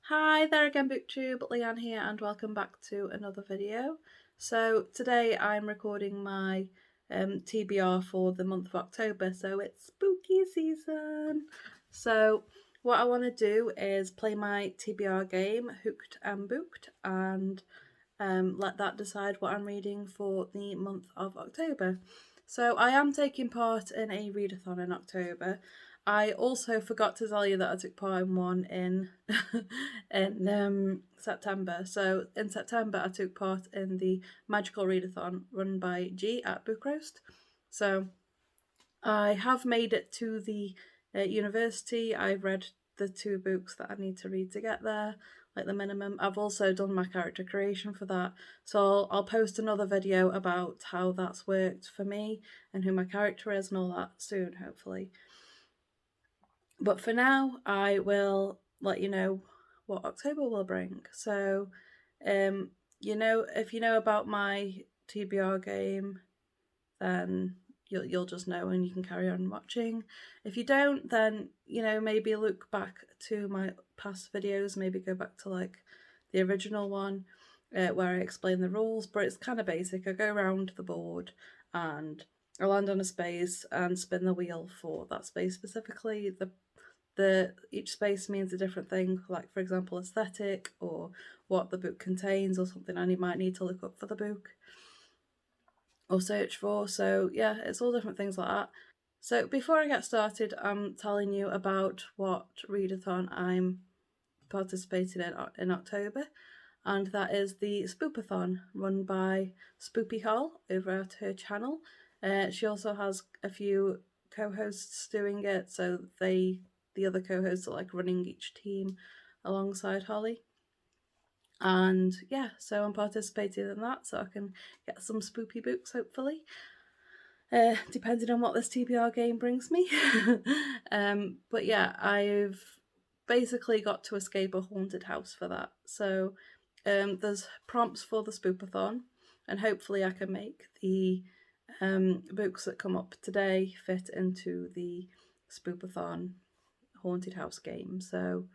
Hi there again, BookTube, Leanne here, and welcome back to another video. So today I'm recording my TBR for the month of October, so it's spooky season. So what I want to do is play my TBR game, Hooked and Booked, and let that decide what I'm reading for the month of October. So I am taking part in a readathon in October. I also forgot to tell you that I took part in one in September. So in September I took part in the Magical Readathon run by G at Book Roast. So I have made it to the university. I've read the 2 books that I need to read to get there, like the minimum. I've also done my character creation for that, so I'll post another video about how that's worked for me and who my character is and all that soon, hopefully. But for now, I will let you know what October will bring. So, if you know about my TBR game, then you'll just know and you can carry on watching. If you don't, then maybe look back to my past videos, maybe go back to like the original one where I explain the rules, but it's kind of basic. I go around the board and I land on a space and spin the wheel for that space specifically. Each space means a different thing, like for example aesthetic or what the book contains or something I might need to look up for the book or search for. So yeah, it's all different things like that. So before I get started, I'm telling you about what readathon I'm participating in October, and that is the Spoopathon run by Spoopy Hall over at her channel. She also has a few co-hosts doing it, so the other co-hosts are like running each team alongside Holly. And yeah, so I'm participating in that so I can get some spoopy books hopefully. Depending on what this TBR game brings me. But yeah, I've basically got to escape a haunted house for that. So there's prompts for the Spoopathon, and hopefully I can make the books that come up today fit into the Spoopathon haunted house game. So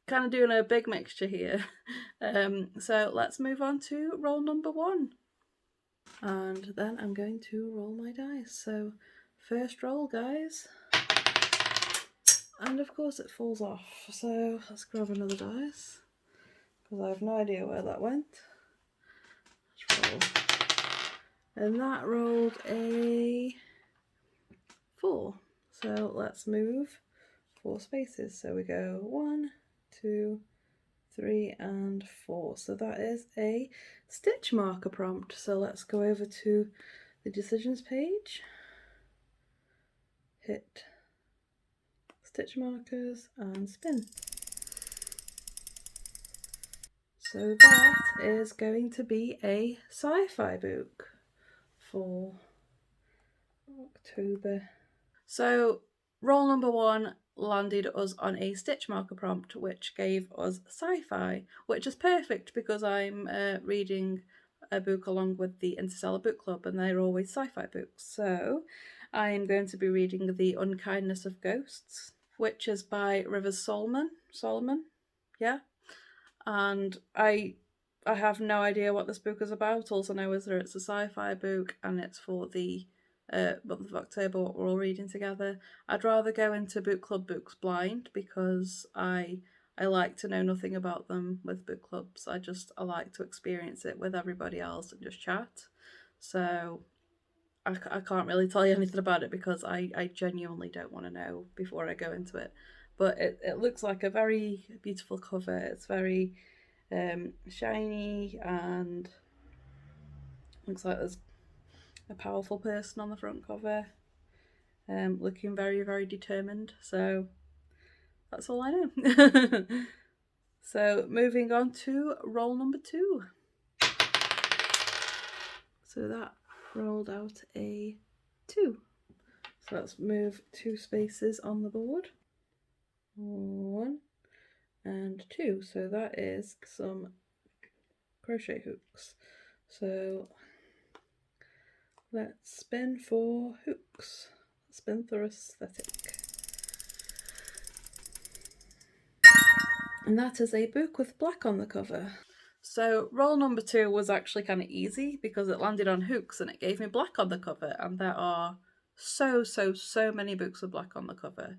kind of doing a big mixture here. So let's move on to roll number 1. And then I'm going to roll my dice. So first roll, guys. And of course it falls off. So let's grab another dice, because I have no idea where that went. Let's roll. And that rolled a 4. So let's move 4 spaces. So we go 1, 2, 3 and 4. So that is a stitch marker prompt. So let's go over to the decisions page, hit stitch markers and spin. So that is going to be a sci-fi book for October. So roll number 1 landed us on a stitch marker prompt, which gave us sci-fi, which is perfect because I'm reading a book along with the Interstellar Book Club, and they're always sci-fi books. So I'm going to be reading The Unkindness of Ghosts, which is by Rivers Solomon, yeah. And I have no idea what this book is about. Also know is that it's a sci-fi book and it's for the month of October, what we're all reading together. I'd rather go into book club books blind because I like to know nothing about them with book clubs. I like to experience it with everybody else and just chat. So I can't really tell you anything about it because I genuinely don't want to know before I go into it. But it looks like a very beautiful cover. It's very shiny and looks like there's a powerful person on the front cover, looking very, very determined. So that's all I know. So moving on to roll number 2. So that rolled out a 2. So let's move 2 spaces on the board. 1 and 2. So that is some crochet hooks. So let's spin for hooks. Spin for aesthetic. and that is a book with black on the cover. So roll number 2 was actually kind of easy because it landed on hooks and it gave me black on the cover, and there are so many books with black on the cover.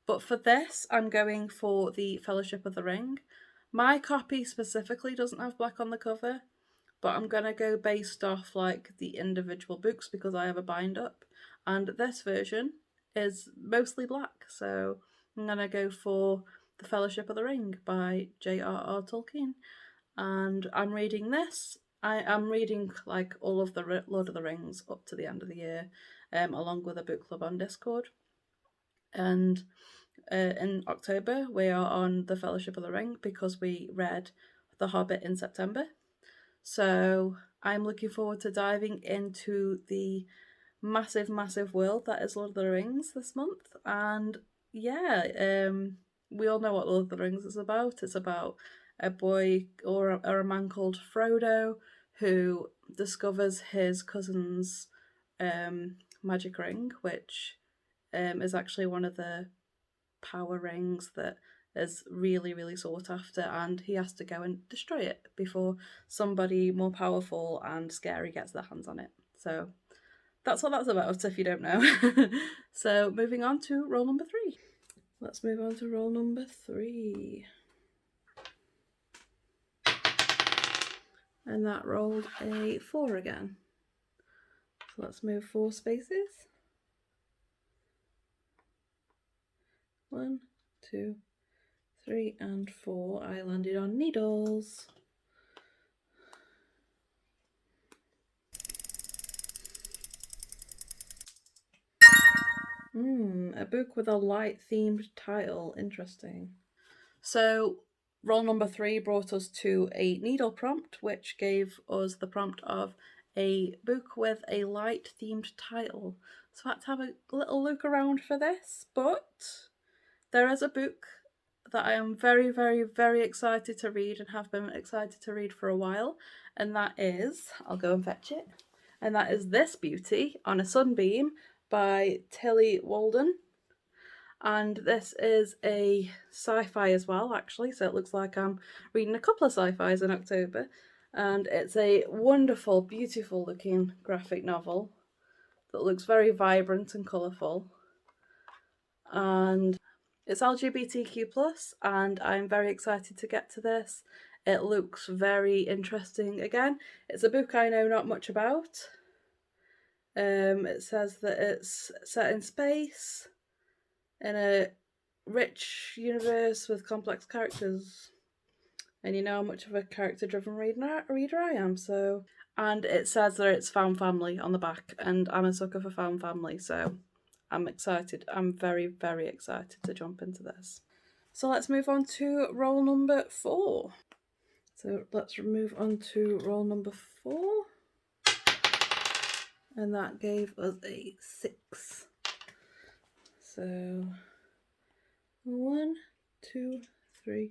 But for this, I'm going for the Fellowship of the Ring. My copy specifically doesn't have black on the cover, but I'm gonna go based off like the individual books because I have a bind up, and this version is mostly black, so I'm gonna go for The Fellowship of the Ring by J.R.R. Tolkien. And I'm reading this. I am reading like all of the Lord of the Rings up to the end of the year, along with a book club on Discord. And in October, we are on The Fellowship of the Ring because we read The Hobbit in September. So I'm looking forward to diving into the massive world that is Lord of the Rings this month. And yeah, we all know what Lord of the Rings is about. It's about a boy or a man called Frodo who discovers his cousin's magic ring, which is actually one of the power rings that is really sought after, and he has to go and destroy it before somebody more powerful and scary gets their hands on it. So that's what that's about, if you don't know. So moving on to roll number 3. Let's move on to roll number 3. And that rolled a 4 again. So let's move 4 spaces. 1, 2, 3, and 4. I landed on needles. A book with a light themed title. Interesting. So roll number 3 brought us to a needle prompt, which gave us the prompt of a book with a light themed title. So I had to have a little look around for this, but there is a book that I am very excited to read and have been excited to read for a while, and that is, I'll go and fetch it, and that is This Beauty on a Sunbeam by Tilly Walden. And this is a sci-fi as well, actually, so it looks like I'm reading a couple of sci-fis in October. And it's a wonderful, beautiful looking graphic novel that looks very vibrant and colourful. And it's LGBTQ+, and I'm very excited to get to this. It looks very interesting. Again, it's a book I know not much about. It says that it's set in space, in a rich universe with complex characters. And you know how much of a character-driven reader I am, so... And it says that it's found family on the back, and I'm a sucker for found family, so I'm excited. I'm very excited to jump into this. So let's move on to roll number 4. So let's move on to roll number 4. And that gave us a 6. So 1, 2, 3,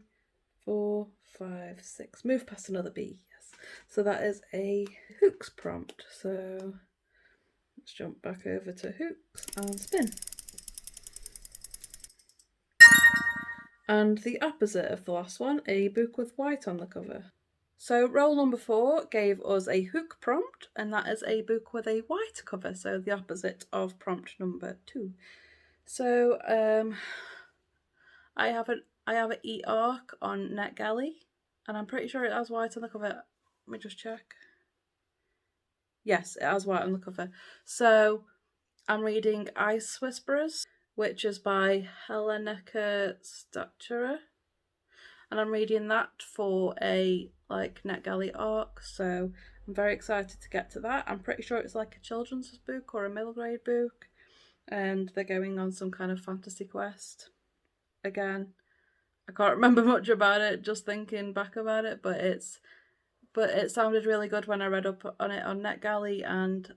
4, 5, 6. Move past another B, yes. So that is a hooks prompt. So let's jump back over to hooks and spin. And the opposite of the last one, a book with white on the cover. So roll number 4 gave us a hook prompt, and that is a book with a white cover, so the opposite of prompt number 2. So I have an e-arc on NetGalley, and I'm pretty sure it has white on the cover. Let me just check. Yes, it has white on the cover. So I'm reading Ice Whisperers, which is by Helenica Staturer. And I'm reading that for a NetGalley arc, so I'm very excited to get to that. I'm pretty sure it's like a children's book or a middle grade book, and they're going on some kind of fantasy quest. Again, I can't remember much about it, just thinking back about it, but it sounded really good when I read up on it on NetGalley, and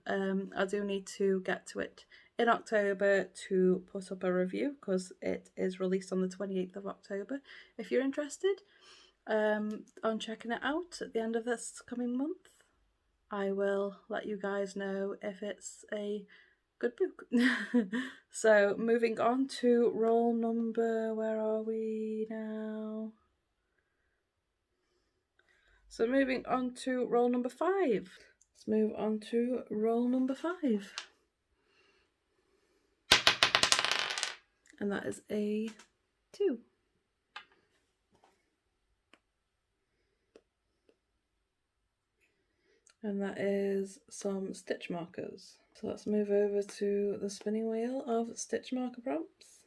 I do need to get to it in October to put up a review because it is released on the 28th of October. If you're interested on checking it out at the end of this coming month, I will let you guys know if it's a good book. So moving on to roll number, where are we now? So moving on to roll number 5. Let's move on to roll number 5. And that is a 2. And that is some stitch markers. So let's move over to the spinning wheel of stitch marker prompts.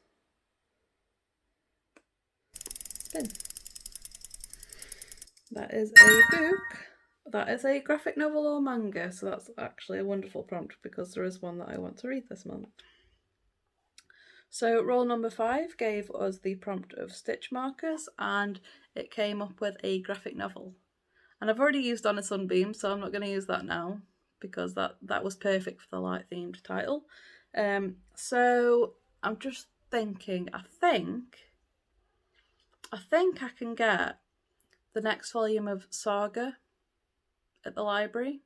Spin. That is a book. That is a graphic novel or manga, so that's actually a wonderful prompt because there is one that I want to read this month. So roll number 5 gave us the prompt of stitch markers, and it came up with a graphic novel. And I've already used On a Sunbeam, so I'm not going to use that now because that was perfect for the light themed title. So I'm just thinking, I think I can get the next volume of Saga at the library.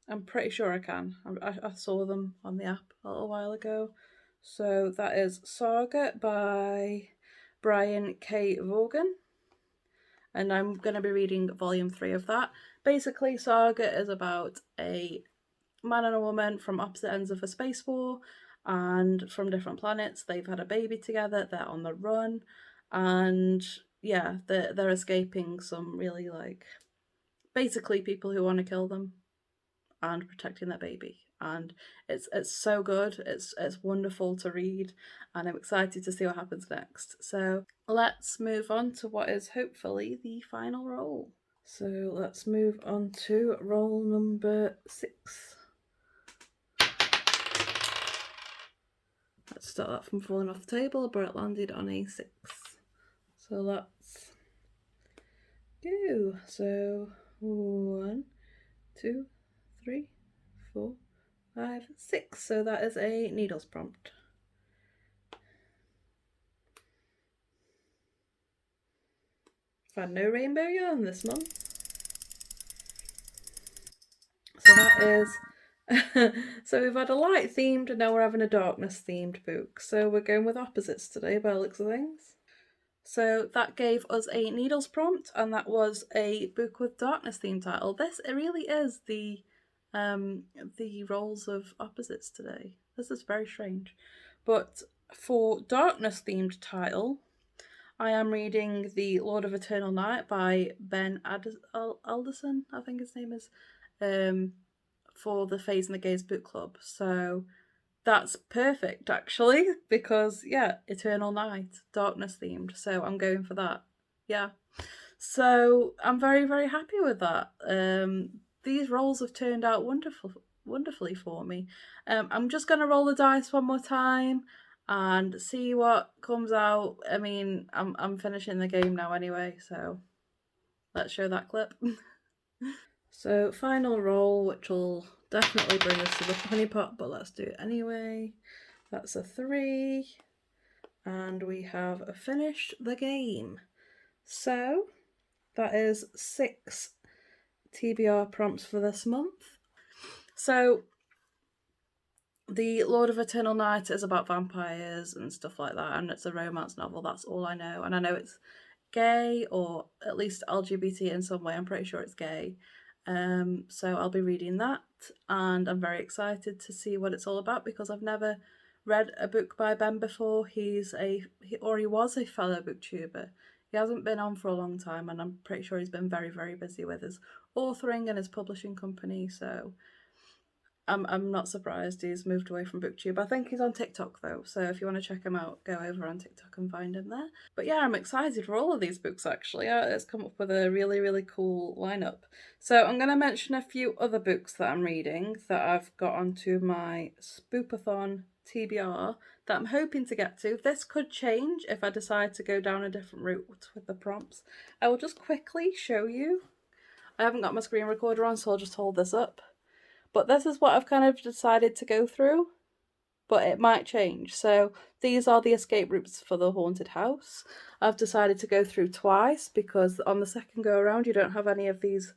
I'm pretty sure I can. I saw them on the app a little while ago. So that is Saga by Brian K. Vaughan. And I'm going to be reading volume 3 of that. Basically, Saga is about a man and a woman from opposite ends of a space war and from different planets. They've had a baby together, they're on the run, and yeah, they're escaping some really, like, basically people who want to kill them and protecting their baby. And it's so good. It's wonderful to read, and I'm excited to see what happens next. So let's move on to what is hopefully the final roll. So let's move on to roll number 6. Let's start that from falling off the table, but it landed on a 6. So let's go. So 1, 2, 3, 4, 5, 6. So that is a needles prompt. I've had no rainbow yarn this month. So that is so we've had a light themed and now we're having a darkness themed book. So we're going with opposites today by the looks of things. So that gave us a needles prompt, and that was a book with darkness theme title. This, it really is the roles of opposites today. This is very strange. But for darkness themed title, I am reading The Lord of Eternal Night by Ben Alderson, I think his name is, for the Phase and the Gaze book club. So that's perfect, actually, because, yeah, Eternal Night, darkness themed. So I'm going for that. Yeah. So I'm very, very happy with that. These rolls have turned out wonderfully for me. I'm just going to roll the dice one more time and see what comes out. I mean, I'm finishing the game now anyway, so let's show that clip. So final roll, which will definitely bring us to the honeypot, but let's do it anyway. That's a 3, and we have finished the game. So that is 6 TBR prompts for this month. So The Lord of Eternal Night is about vampires and stuff like that, and it's a romance novel. That's all I know, and I know it's gay, or at least LGBT in some way. I'm pretty sure it's gay. So I'll be reading that, and I'm very excited to see what it's all about because I've never read a book by Ben before. He was a fellow booktuber. He hasn't been on for a long time, and I'm pretty sure he's been very, very busy with his authoring and his publishing company. So I'm not surprised he's moved away from BookTube. I think he's on TikTok though, so if you want to check him out, go over on TikTok and find him there. But yeah, I'm excited for all of these books actually. It's come up with a really, really cool lineup. So I'm going to mention a few other books that I'm reading that I've got onto my Spoopathon TBR that I'm hoping to get to. This could change if I decide to go down a different route with the prompts. I will just quickly show you. I haven't got my screen recorder on, so I'll just hold this up. But this is what I've kind of decided to go through, but it might change. So these are the escape routes for the haunted house. I've decided to go through twice because on the second go around you don't have any of these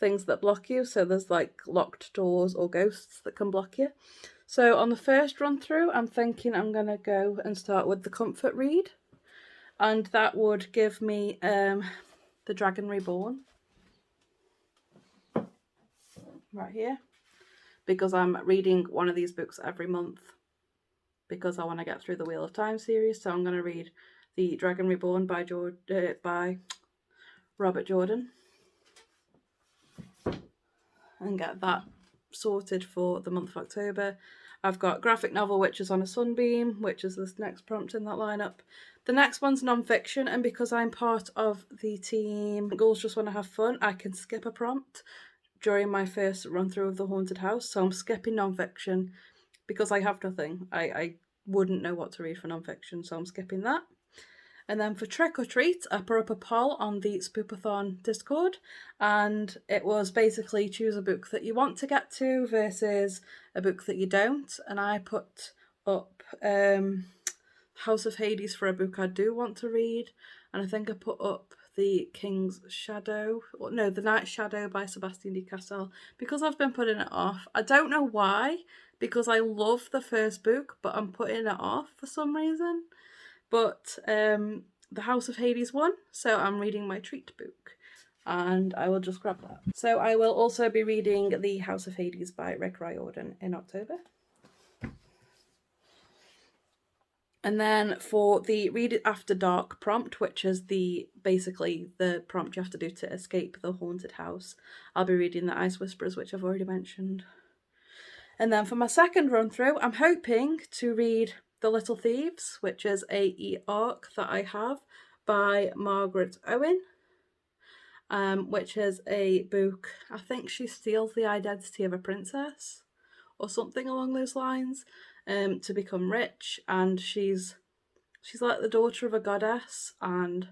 things that block you. So there's like locked doors or ghosts that can block you. So on the first run through, I'm thinking I'm going to go and start with the comfort read. And that would give me The Dragon Reborn. Right here. Because I'm reading one of these books every month because I want to get through the Wheel of Time series. So I'm going to read The Dragon Reborn by Robert Jordan and get that sorted for the month of October. I've got graphic novel Witches on a Sunbeam, which is this next prompt in that lineup. The next one's non-fiction, and because I'm part of the team Girls Just Want to Have Fun, I can skip a prompt during my first run through of the haunted house. So I'm skipping non-fiction because I have nothing. I wouldn't know what to read for non-fiction, so I'm skipping that. And then for Trick or Treat, I put up a poll on the Spoopathon Discord, and it was basically choose a book that you want to get to versus a book that you don't. And I put up House of Hades for a book I do want to read, and I think I put up The King's Shadow, The Night's Shadow by Sebastian de Castell, because I've been putting it off. I don't know why, because I love the first book, but I'm putting it off for some reason. But the House of Hades won, so I'm reading my treat book, and I will just grab that. So I will also be reading The House of Hades by Rick Riordan in October. And then for the Read It After Dark prompt, which is basically the prompt you have to do to escape the haunted house, I'll be reading The Ice Whisperers, which I've already mentioned. And then for my second run through, I'm hoping to read The Little Thieves, which is a arc that I have by Margaret Owen, which is a book. I think she steals the identity of a princess or something along those lines to become rich, and she's like the daughter of a goddess, and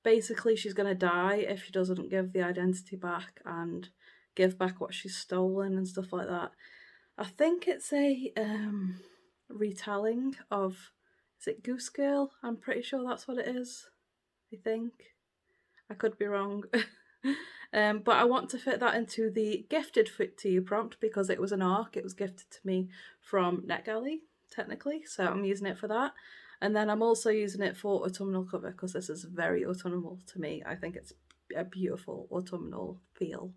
basically she's going to die if she doesn't give the identity back and give back what she's stolen and stuff like that. I think it's a retelling of, is it Goose Girl? I'm pretty sure that's what it is. I think. I could be wrong. But I want to fit that into the gifted fit to you prompt because it was an arc. It was gifted to me from NetGalley, technically. So I'm using it for that. And then I'm also using it for autumnal cover because this is very autumnal to me. I think it's a beautiful autumnal feel.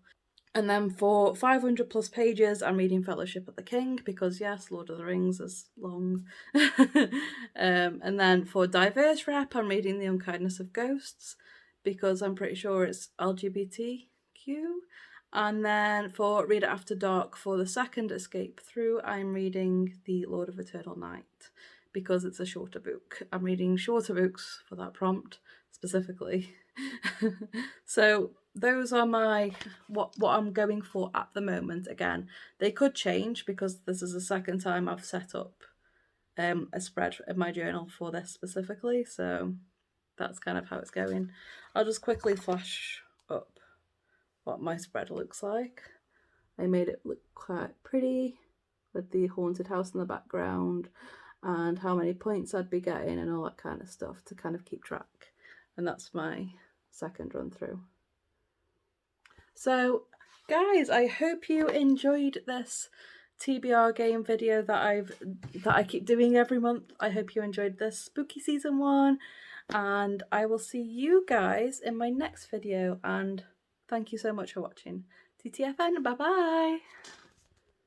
And then for 500 plus pages, I'm reading Fellowship of the King because, yes, Lord of the Rings is long. And then for Diverse Rep, I'm reading The Unkindness of Ghosts because I'm pretty sure it's LGBTQ. And then for Read It After Dark, for the second escape through, I'm reading The Lord of Eternal Night because it's a shorter book. I'm reading shorter books for that prompt specifically. So those are my what I'm going for at the moment. Again, they could change because this is the second time I've set up a spread in my journal for this specifically, so that's kind of how it's going. I'll just quickly flash up what my spread looks like. I made it look quite pretty with the haunted house in the background and how many points I'd be getting and all that kind of stuff to kind of keep track. And that's my second run through. So guys, I hope you enjoyed this TBR game video that I keep doing every month. I hope you enjoyed this spooky season 1, and I will see you guys in my next video, and thank you so much for watching. TTFN, bye bye.